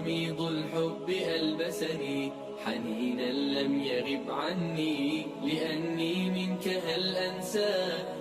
وميض الحب ألبسني حنينا لم يغب عني لأني منك هل أنسى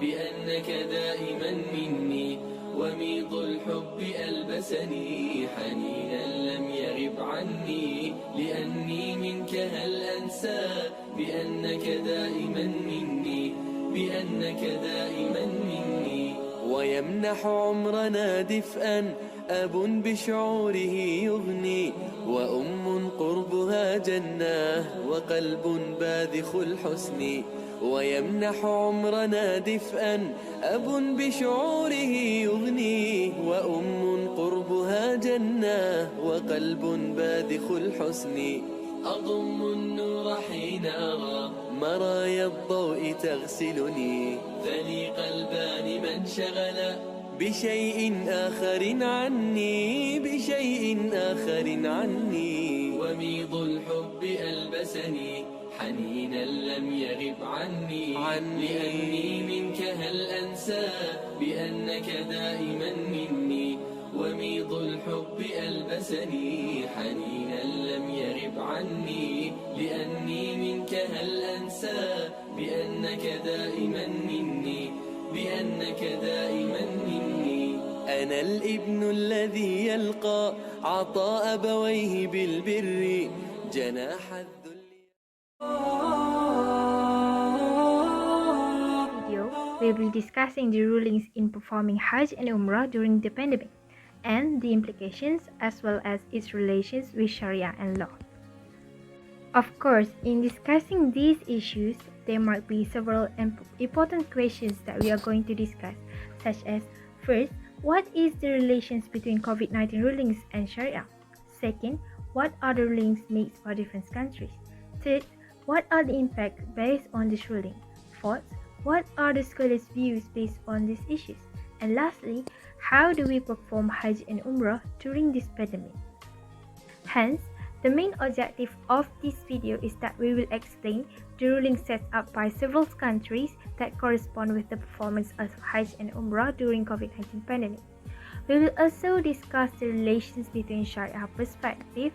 بأنك دائما مني وميض الحب ألبسني حنينا لم يغب عني لأني منك هل أنسى بأنك دائما مني بأنك دائما مني ويمنح عمرنا دفئا أب بشعوره يغني وأم قربها جنة وقلب باذخ الحسن ويمنح عمرنا دفئا أب بشعوره يغني وأم قربها جنة وقلب باذخ الحسن أضم النور حين أرى مرايا الضوء تغسلني ذلي قلبان من شغل بشيء آخر عني بشيء آخر عني وميض الحب ألبسني حنينا لم يغب عني لأني منك هل أنسى بأنك دائما مني وميض الحب ألبسني حنينا لم يغب عني لأني منك هل أنسى بأنك دائما مني بأنك دائما مني أنا الابن الذي يلقى عطاء أبويه بالبر جناح الذل. We'll be discussing the rulings in performing Hajj and Umrah during the pandemic and the implications as well as its relations with Sharia and law. Of course, in discussing these issues, there might be several important questions that we are going to discuss, such as, first, what is the relations between COVID-19 rulings and Sharia? Second, what are the rulings made for different countries? Third, what are the impacts based on this ruling? Fourth, what are the scholars' views based on these issues? And lastly, how do we perform Hajj and Umrah during this pandemic? Hence, the main objective of this video is that we will explain the rulings set up by several countries that correspond with the performance of Hajj and Umrah during COVID-19 pandemic. We will also discuss the relations between Sharia perspective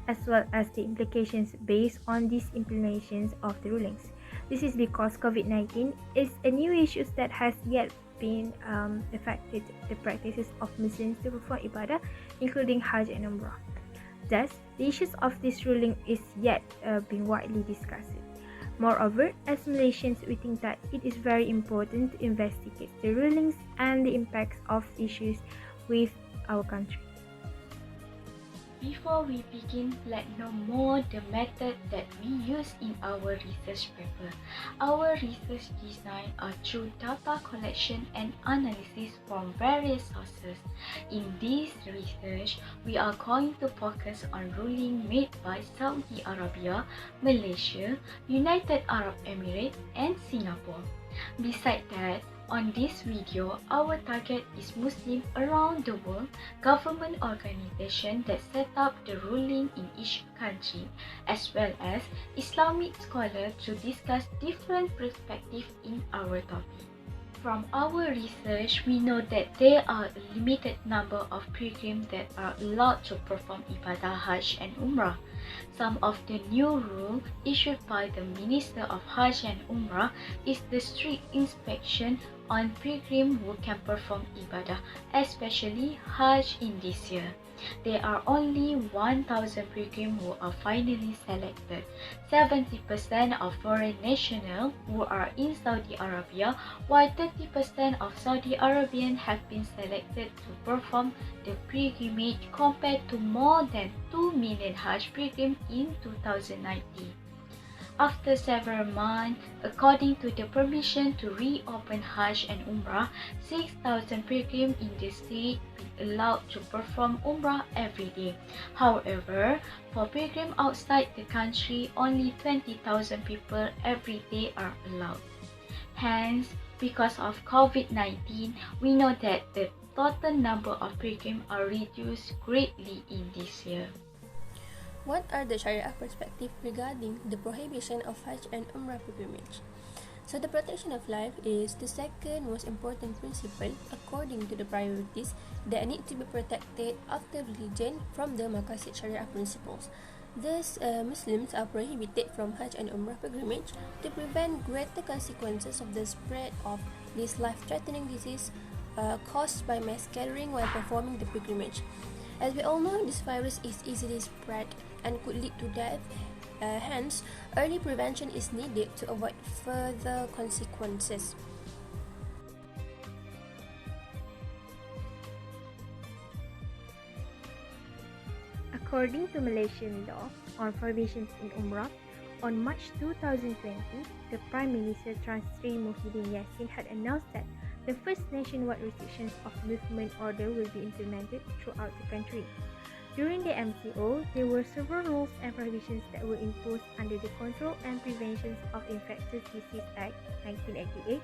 as well as the implications based on these implementations of the rulings. This is because COVID-19 is a new issue that has yet been affected the practices of Muslims to perform ibadah, including Hajj and Umrah. Thus, the issues of this ruling is yet being widely discussed. Moreover, as Malaysians, we think that it is very important to investigate the rulings and the impacts of issues with our country. Before we begin, let's know more the method that we use in our research paper. Our research design are through data collection and analysis from various sources. In this research, we are going to focus on ruling made by Saudi Arabia, Malaysia, United Arab Emirates, and Singapore. Besides that, on this video, our target is Muslims around the world, government organizations that set up the ruling in each country, as well as Islamic scholars to discuss different perspectives in our topic. From our research, we know that there are a limited number of pilgrims that are allowed to perform ibadah Hajj and Umrah. Some of the new rules issued by the Minister of Hajj and Umrah is the strict inspection on pilgrims who can perform ibadah, especially Hajj in this year. There are only 1,000 pilgrims who are finally selected. 70% of foreign nationals who are in Saudi Arabia, while 30% of Saudi Arabians have been selected to perform the pilgrimage compared to more than 2 million Hajj pilgrims in 2019. After several months, according to the permission to reopen Hajj and Umrah, 6,000 pilgrims in the state will be allowed to perform Umrah every day. However, for pilgrims outside the country, only 20,000 people every day are allowed. Hence, because of COVID-19, we know that the total number of pilgrims are reduced greatly in this year. What are the Sharia perspectives regarding the prohibition of Hajj and Umrah pilgrimage? So the protection of life is the second most important principle according to the priorities that need to be protected after religion from the Maqasid Sharia principles. Thus, Muslims are prohibited from Hajj and Umrah pilgrimage to prevent greater consequences of the spread of this life-threatening disease caused by mass gathering while performing the pilgrimage. As we all know, this virus is easily spread and could lead to death. Hence, early prevention is needed to avoid further consequences. According to Malaysian law on prohibitions in Umrah, on March 2020, the Prime Minister Tan Sri Muhyiddin Yassin had announced that the first nationwide restrictions of movement order will be implemented throughout the country. During the MCO, there were several rules and prohibitions that were imposed under the Control and Prevention of Infectious Disease Act 1988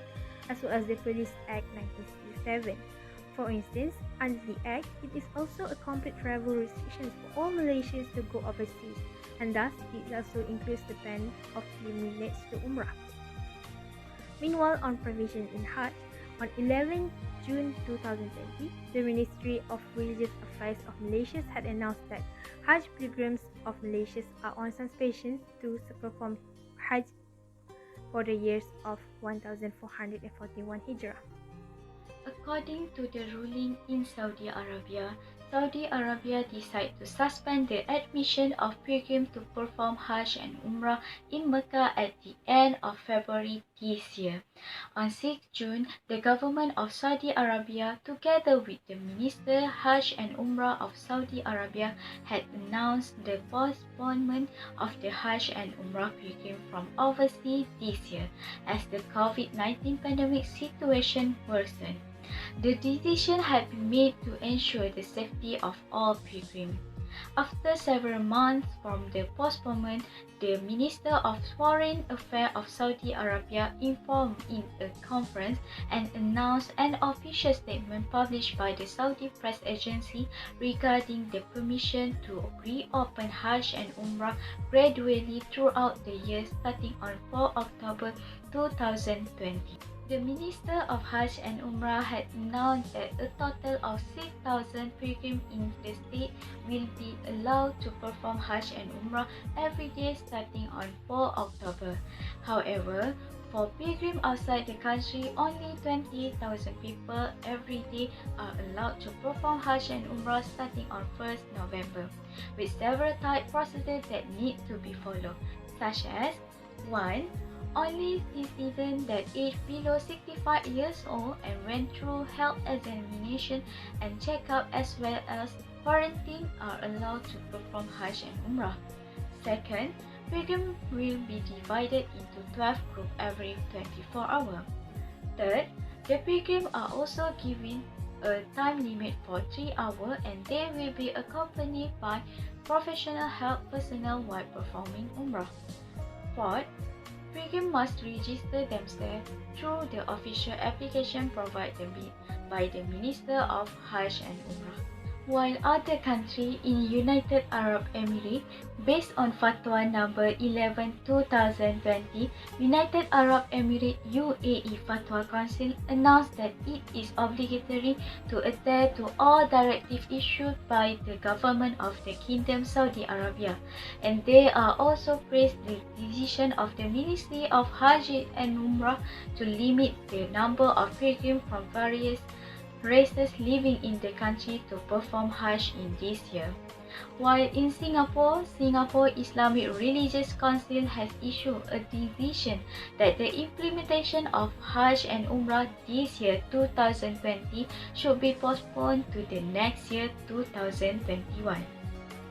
as well as the Police Act 1967. For instance, under the Act, it is also a complete travel restrictions for all Malaysians to go overseas, and thus it also includes the ban of pilgrimage to Umrah. Meanwhile, on provisions in Hajj, on 11 June 2020, the Ministry of Religious Affairs of Malaysia had announced that Hajj pilgrims of Malaysia are on suspension to perform Hajj for the years of 1441 Hijrah. According to the ruling in Saudi Arabia decided to suspend the admission of pilgrims to perform Hajj and Umrah in Mecca at the end of February this year. On 6 June, the government of Saudi Arabia, together with the Minister Hajj and Umrah of Saudi Arabia, had announced the postponement of the Hajj and Umrah pilgrim from overseas this year as the COVID-19 pandemic situation worsened. The decision had been made to ensure the safety of all pilgrims. After several months from the postponement, the Minister of Foreign Affairs of Saudi Arabia informed in a conference and announced an official statement published by the Saudi press agency regarding the permission to reopen Hajj and Umrah gradually throughout the year starting on 4 October 2020. The Minister of Hajj and Umrah had announced that a total of 6,000 pilgrims in the state will be allowed to perform Hajj and Umrah every day starting on 4 October. However, for pilgrims outside the country, only 20,000 people every day are allowed to perform Hajj and Umrah starting on 1st November, with several tight procedures that need to be followed, such as 1. Only citizens that age below 65 years old and went through health examination and checkup as well as quarantine are allowed to perform Hajj and Umrah. Second, pilgrims will be divided into 12 groups every 24 hours. Third, the pilgrims are also given a time limit for 3 hours and they will be accompanied by professional health personnel while performing Umrah. Fourth, pilgrims must register themselves through the official application provided by the Minister of Hajj and Umrah. While other countries in United Arab Emirates, based on Fatwa number 11/2020, United Arab Emirates UAE Fatwa Council announced that it is obligatory to adhere to all directives issued by the government of the Kingdom Saudi Arabia, and they are also praised the decision of the Ministry of Hajj and Umrah to limit the number of pilgrims from various races living in the country to perform Hajj in this year. While in Singapore Islamic Religious Council has issued a decision that the implementation of Hajj and Umrah this year 2020 should be postponed to the next year 2021.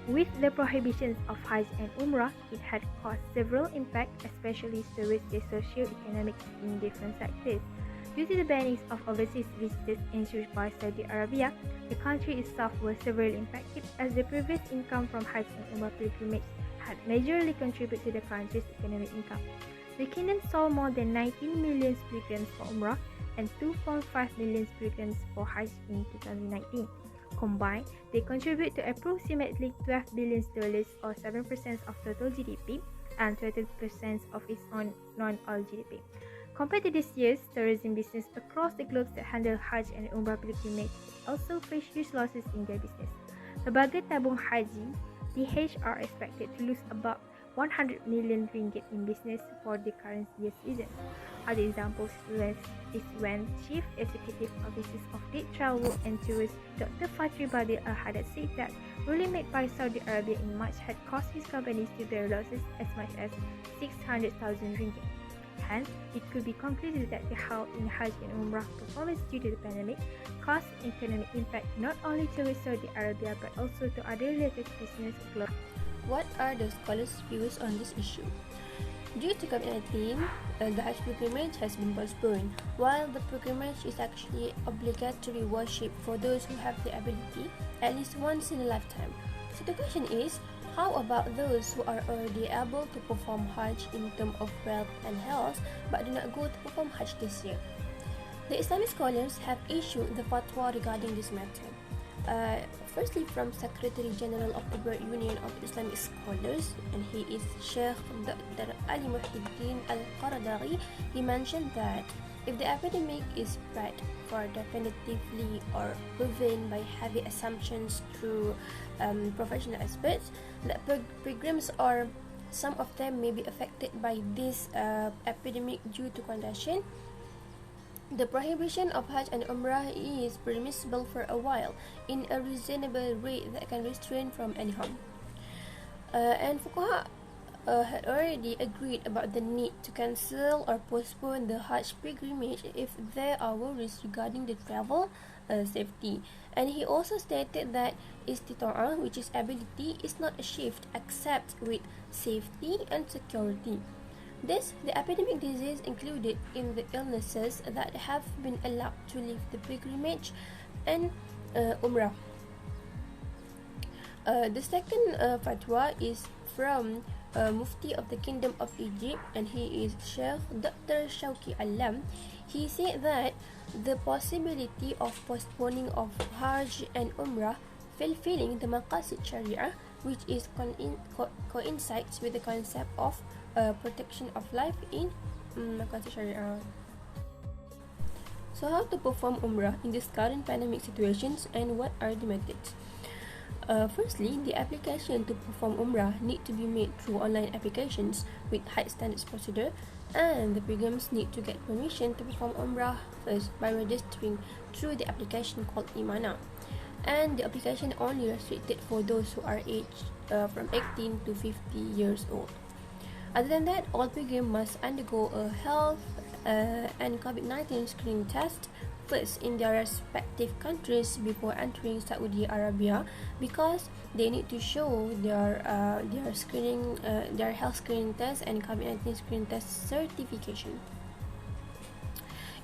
With the prohibitions of Hajj and Umrah, it had caused several impacts, especially towards the socio-economic in different sectors. Due to the bannings of overseas visitors ensured by Saudi Arabia, the country itself was severely impacted as the previous income from Hajj and Umrah pilgrimage had majorly contributed to the country's economic income. The kingdom saw more than 19 million pilgrims for Umrah and 2.5 million pilgrims for Hajj in 2019. Combined, they contribute to approximately $12 billion or 7% of total GDP and 20% of its own non-oil GDP. Compared to this year's tourism business across the globe that handle Hajj and Umrah pilgrimage also face huge losses in their business. Lembaga Tabung Haji (DH) are expected to lose about 100 million ringgit in business for the current year season. Other examples is when Chief Executive Officer of State Travel and Tourism Dr. Fatri Badir Al-Haddad said that ruling made by Saudi Arabia in March had caused his companies to bear losses as much as 600,000 ringgit. Hence, it could be concluded that the halt in Hajj and Umrah performance due to the pandemic caused economic impact not only to Saudi Arabia but also to other related business globally. What are the scholars' views on this issue? Due to COVID-19, the Hajj pilgrimage has been postponed. While the pilgrimage is actually obligatory worship for those who have the ability, at least once in a lifetime. So the question is, how about those who are already able to perform Hajj in terms of wealth and health but do not go to perform Hajj this year? The Islamic scholars have issued the fatwa regarding this matter. Firstly, from Secretary General of the World Union of Islamic Scholars, and he is Sheikh Dr. Ali Muhyiddin Alqada, he mentioned that if the epidemic is spread for definitively or proven by heavy assumptions through professional experts, that pilgrims or some of them may be affected by this epidemic due to contagion, the prohibition of Hajj and Umrah is permissible for a while in a reasonable rate that can restrain from any harm. And Fuqaha had already agreed about the need to cancel or postpone the Hajj pilgrimage if there are worries regarding the travel safety. And he also stated that istita'ah, which is ability, is not achieved except with safety and security. This, the epidemic disease included in the illnesses that have been allowed to leave the pilgrimage and Umrah. The second fatwa is from Mufti of the Kingdom of Egypt, and he is Sheikh Dr. Shawki Alam. He said that the possibility of postponing of Hajj and Umrah fulfilling the maqasid Sharia, which is coincides with the concept of protection of life in maqasid Sharia. So how to perform Umrah in this current pandemic situations, and what are the methods? Firstly, the application to perform Umrah need to be made through online applications with high standards procedure, and the pilgrims need to get permission to perform Umrah first by registering through the application called Imana. And the application only restricted for those who are aged from 18 to 50 years old. Other than that, all pilgrims must undergo a health and COVID-19 screening test first in their respective countries before entering Saudi Arabia, because they need to show their screening, their health screening test and COVID-19 screening test certification.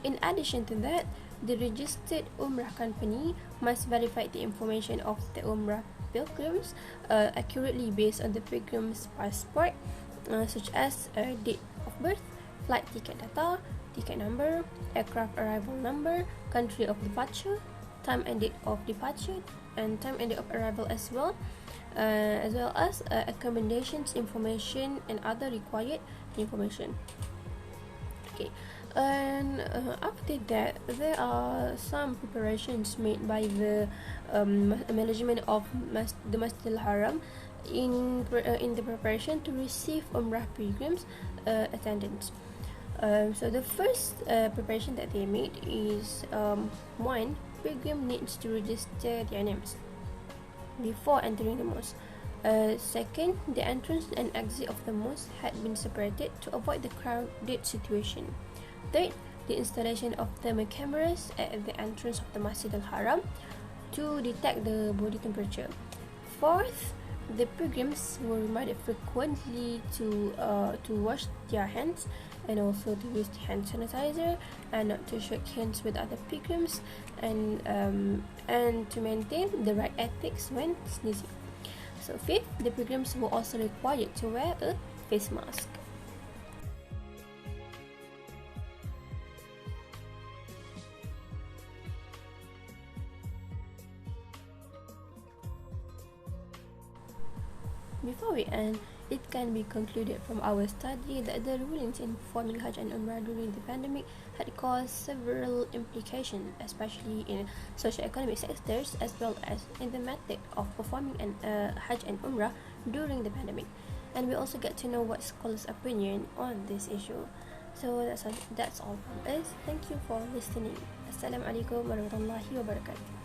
In addition to that, the registered Umrah company must verify the information of the Umrah pilgrims accurately based on the pilgrim's passport, such as date of birth, flight ticket data, ticket number, aircraft arrival number, country of departure, time and date of departure, and time and date of arrival as well as accommodations information and other required information. Okay, and after that, there are some preparations made by the management of the Masjid Al-Haram in the preparation to receive Umrah pilgrims attendance. So the first preparation that they made is one, pilgrim needs to register their names before entering the mosque. Second, the entrance and exit of the mosque had been separated to avoid the crowded situation. Third, the installation of thermal cameras at the entrance of the Masjid Al-Haram to detect the body temperature. Fourth, the pilgrims were reminded frequently to wash their hands and also to use hand sanitizer and not to shake hands with other pilgrims, and to maintain the right ethics when sneezing. So fifth, the pilgrims were also required to wear a face mask. Before we end, it can be concluded from our study that the rulings in performing Hajj and Umrah during the pandemic had caused several implications, especially in socio-economic sectors as well as in the method of performing Hajj and Umrah during the pandemic. And we also get to know what scholars' opinion on this issue. So that's all from us. Thank you for listening. Assalamualaikum warahmatullahi wabarakatuh.